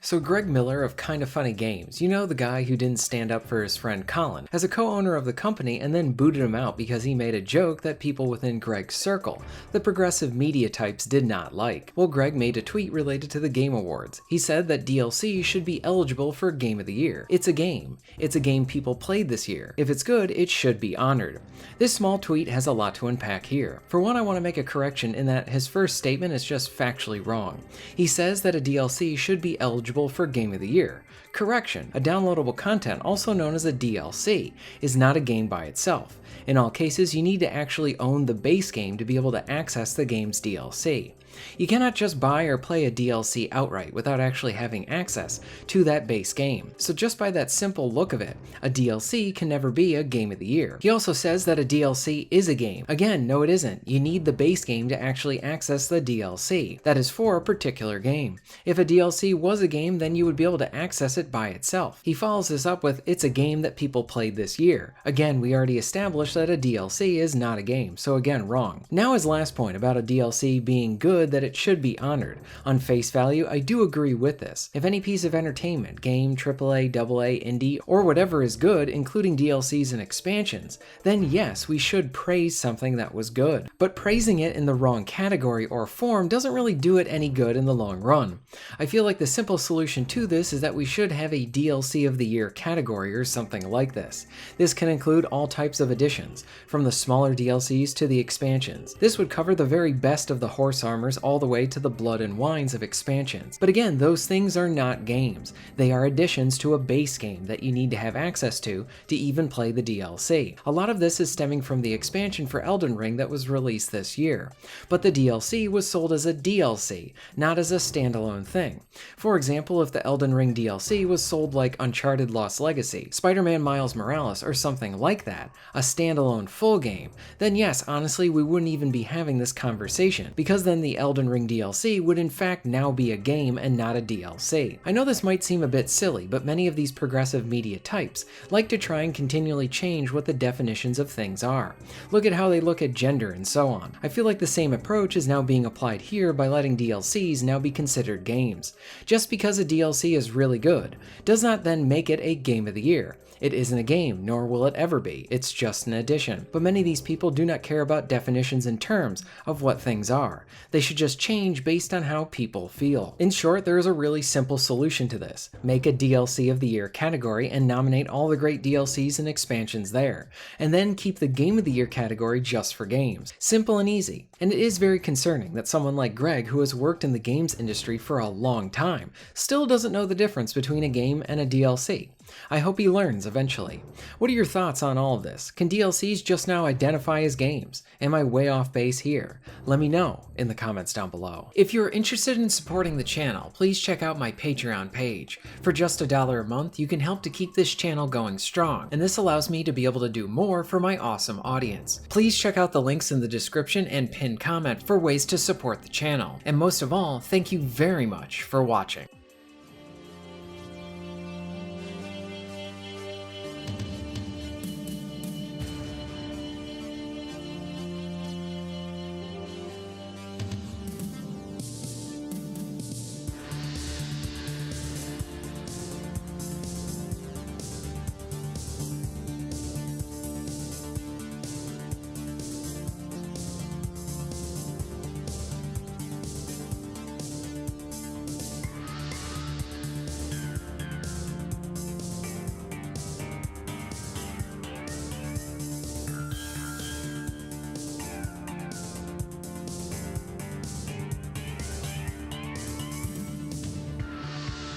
So Greg Miller of Kinda Funny Games, you know, the guy who didn't stand up for his friend Colin, as a co-owner of the company and then booted him out because he made a joke that people within Greg's circle, the progressive media types, did not like. Well, Greg made a tweet related to the Game Awards. He said that DLC should be eligible for Game of the Year. It's a game. It's a game people played this year. If it's good, it should be honored. This small tweet has a lot to unpack here. For one, I want to make a correction in that his first statement is just factually wrong. He says that a DLC should be eligible for Game of the Year. Correction, a downloadable content, also known as a DLC, is not a game by itself. In all cases, you need to actually own the base game to be able to access the game's DLC. You cannot just buy or play a DLC outright without actually having access to that base game. So just by that simple look of it, a DLC can never be a Game of the Year. He also says that a DLC is a game. Again, no it isn't. You need the base game to actually access the DLC. That is for a particular game. If a DLC was a game, then you would be able to access it by itself. He follows this up with, it's a game that people played this year. Again, we already established that a DLC is not a game, so again, wrong. Now his last point about a DLC being good, that it should be honored. On face value, I do agree with this. If any piece of entertainment, game, AAA, AA, indie, or whatever is good, including DLCs and expansions, then yes, we should praise something that was good. But praising it in the wrong category or form doesn't really do it any good in the long run. I feel like the simple solution to this is that we should have a DLC of the Year category or something like this. This can include all types of additions, from the smaller DLCs to the expansions. This would cover the very best of the horse armors all the way to the blood and wines of expansions. But again, those things are not games. They are additions to a base game that you need to have access to even play the DLC. A lot of this is stemming from the expansion for Elden Ring that was released this year. But the DLC was sold as a DLC, not as a standalone thing. For example, if the Elden Ring DLC was sold like Uncharted Lost Legacy, Spider-Man Miles Morales, or something like that, a standalone full game, then yes, honestly, we wouldn't even be having this conversation, because then the Elden Ring DLC would in fact now be a game and not a DLC. I know this might seem a bit silly, but many of these progressive media types like to try and continually change what the definitions of things are. Look at how they look at gender and so on. I feel like the same approach is now being applied here by letting DLCs now be considered games. Just because a DLC is really good does not then make it a Game of the Year. It isn't a game, nor will it ever be. It's just an addition. But many of these people do not care about definitions and terms of what things are. They should just change based on how people feel. In short, there is a really simple solution to this. Make a DLC of the Year category and nominate all the great DLCs and expansions there. And then keep the Game of the Year category just for games. Simple and easy. And it is very concerning that someone like Greg, who has worked in the games industry for a long time, still doesn't know the difference between a game and a DLC. I hope he learns eventually. What are your thoughts on all of this? Can DLCs just now identify as games? Am I way off base here? Let me know in the comments down below. If you're interested in supporting the channel, please check out my Patreon page. For just $1 a month, you can help to keep this channel going strong, and this allows me to be able to do more for my awesome audience. Please check out the links in the description and pinned comment for ways to support the channel. And most of all, thank you very much for watching.